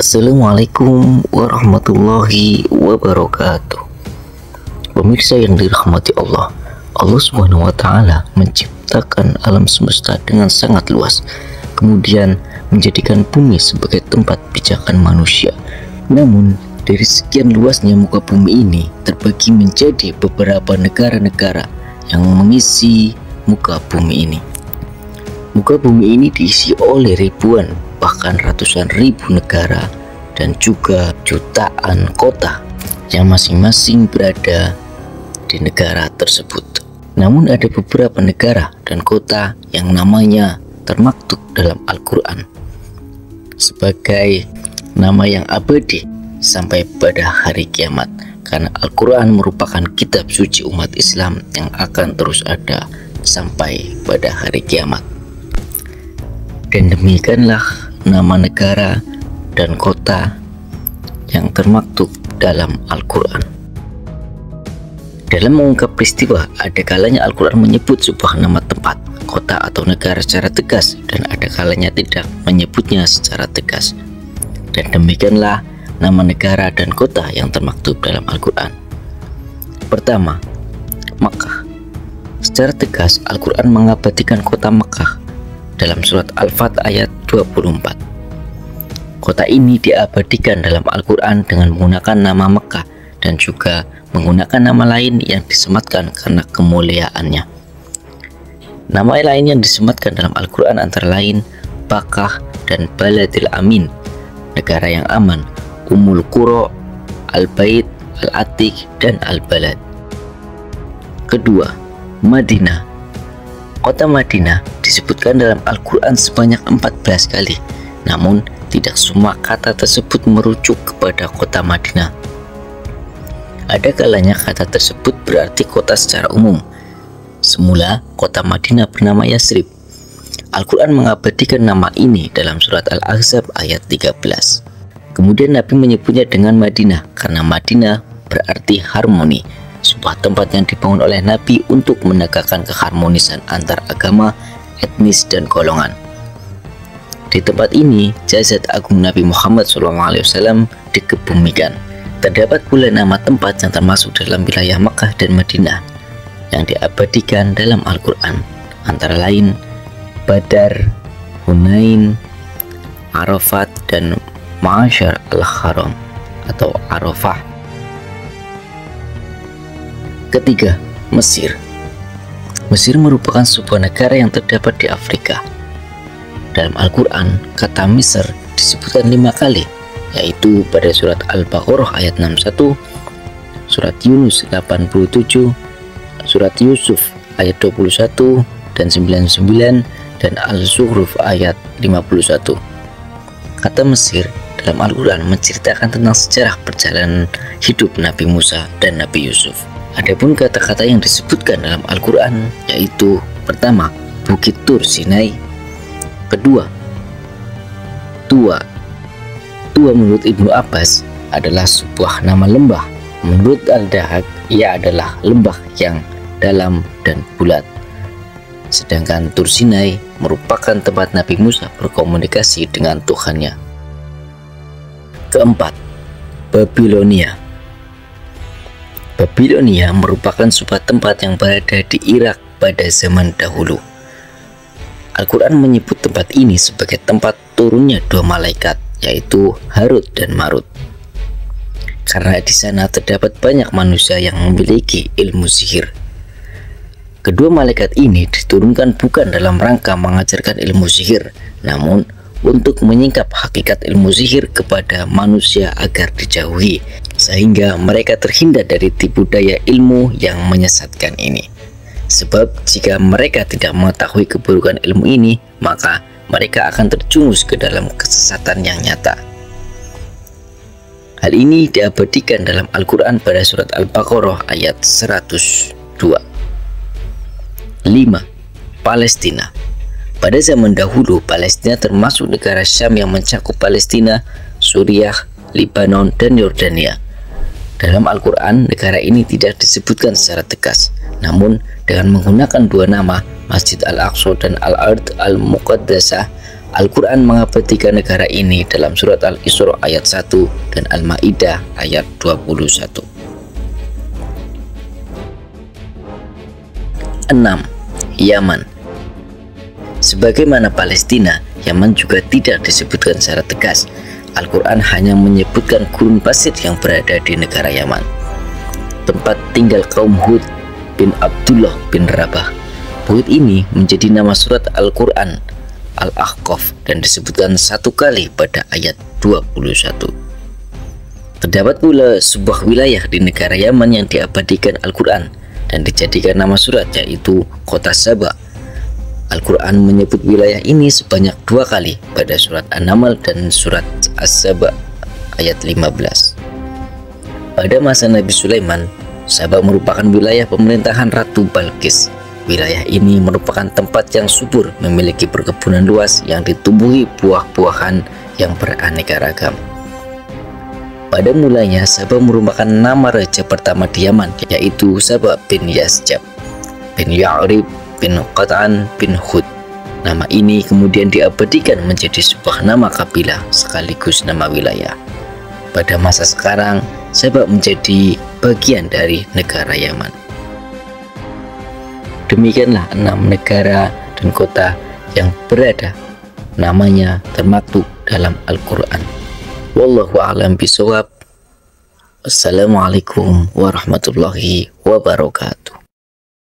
Assalamualaikum warahmatullahi wabarakatuh. Pemirsa yang dirahmati Allah, Allah Subhanahu wa Ta'ala menciptakan alam semesta dengan sangat luas, kemudian menjadikan bumi sebagai tempat pijakan manusia. Namun, dari sekian luasnya muka bumi ini terbagi menjadi beberapa negara-negara yang mengisi muka bumi ini. Muka bumi ini diisi oleh ribuan, bahkan ratusan ribu negara dan juga jutaan kota yang masing-masing berada di negara tersebut. Namun ada beberapa negara dan kota yang namanya termaktub dalam Al-Quran sebagai nama yang abadi sampai pada hari kiamat, karena Al-Quran merupakan kitab suci umat Islam yang akan terus ada sampai pada hari kiamat. Dan demikianlah nama negara dan kota yang termaktub dalam Al-Quran. Dalam mengungkap peristiwa, ada kalanya Al-Quran menyebut sebuah nama tempat, kota atau negara secara tegas, dan ada kalanya tidak menyebutnya secara tegas. Dan demikianlah nama negara dan kota yang termaktub dalam Al-Quran. Pertama, Makkah. Secara tegas, Al-Quran mengabadikan kota Makkah dalam surat Al-Fat ayat 24. Kota ini diabadikan dalam Al-Quran dengan menggunakan nama Makkah dan juga menggunakan nama lain yang disematkan karena kemuliaannya. Nama lain yang disematkan dalam Al-Quran antara lain Bakkah dan Baladil Amin, negara yang aman, Ummul Qura, Al-Bait, Al-Atiq, dan Al-Balad. Kedua, Madinah. Kota Madinah disebutkan dalam Al-Quran sebanyak 14 kali, namun tidak semua kata tersebut merujuk kepada kota Madinah. Ada kalanya kata tersebut berarti kota secara umum. Semula kota Madinah bernama Yasrib. Al-Quran mengabadikan nama ini dalam surat Al-Ahzab ayat 13. Kemudian Nabi menyebutnya dengan Madinah karena Madinah berarti harmoni, sebuah tempat yang dibangun oleh Nabi untuk menegakkan keharmonisan antar agama, etnis, dan golongan. Di tempat ini jasad agung Nabi Muhammad SAW dikebumikan. Terdapat pula nama tempat yang termasuk dalam wilayah Makkah dan Madinah yang diabadikan dalam Al-Quran, antara lain Badar, Hunain, Arafat, dan Ma'asyar al-Haram atau Arafah. Ketiga, Mesir. Mesir merupakan sebuah negara yang terdapat di Afrika. Dalam Al-Quran, kata Misr disebutkan 5 kali, yaitu pada surat Al-Baqarah ayat 61, surat Yunus 87, surat Yusuf ayat 21 dan 99, dan Al-Zukhruf ayat 51. Kata Mesir dalam Al-Quran menceritakan tentang sejarah perjalanan hidup Nabi Musa dan Nabi Yusuf. Adapun kata-kata yang disebutkan dalam Al-Quran yaitu pertama, Bukit Tur Sinai. Kedua, Tua. Tua menurut Ibnu Abbas adalah sebuah nama lembah. Menurut Al-Dahaq, ia adalah lembah yang dalam dan bulat. Sedangkan Tur Sinai merupakan tempat Nabi Musa berkomunikasi dengan Tuhannya. Keempat, Babilonia. Babilonia merupakan sebuah tempat yang berada di Irak pada zaman dahulu. Al-Quran menyebut tempat ini sebagai tempat turunnya 2 malaikat, yaitu Harut dan Marut. Karena di sana terdapat banyak manusia yang memiliki ilmu sihir. Kedua malaikat ini diturunkan bukan dalam rangka mengajarkan ilmu sihir, namun untuk menyingkap hakikat ilmu sihir kepada manusia agar dijauhi, sehingga mereka terhindar dari tipu daya ilmu yang menyesatkan ini. Sebab jika mereka tidak mengetahui keburukan ilmu ini, maka mereka akan terjumus ke dalam kesesatan yang nyata. Hal ini diabadikan dalam Al-Quran pada surat Al-Baqarah ayat 102. 5. Palestina. Pada zaman dahulu, Palestina termasuk negara Syam yang mencakup Palestina, Suriah, Lebanon, dan Yordania. Dalam Al-Quran, negara ini tidak disebutkan secara tegas, namun dengan menggunakan 2 nama, Masjid Al-Aqsa dan Al-Ard Al-Muqaddasah, Al-Quran mengabadikan negara ini dalam surat Al-Isra ayat 1 dan Al-Ma'idah ayat 21. 6. Yaman. Sebagaimana Palestina, Yaman juga tidak disebutkan secara tegas. Al-Quran hanya menyebutkan gurun pasir yang berada di negara Yaman, tempat tinggal kaum Hud bin Abdullah bin Rabah. Hud ini menjadi nama surat Al-Quran Al-Ahqaf dan disebutkan satu kali pada ayat 21. Terdapat pula sebuah wilayah di negara Yaman yang diabadikan Al-Quran dan dijadikan nama surat, yaitu kota Saba. Al-Quran menyebut wilayah ini sebanyak 2 kali pada surat An-Naml dan surat As-Saba ayat 15. Pada masa Nabi Sulaiman, Saba merupakan wilayah pemerintahan Ratu Balqis. Wilayah ini merupakan tempat yang subur, memiliki perkebunan luas yang ditumbuhi buah-buahan yang beraneka ragam. Pada mulanya, Saba merupakan nama raja pertama di Yaman, yaitu Saba bin Yasjab bin Ya'rib bin Qat'an bin Hud. Nama ini kemudian diabadikan menjadi sebuah nama kabilah sekaligus nama wilayah. Pada masa sekarang, Saba menjadi bagian dari negara Yaman. Demikianlah 6 negara dan kota yang berada namanya termaktub dalam Al-Quran. Wallahu a'lam bishawab. Assalamualaikum warahmatullahi wabarakatuh.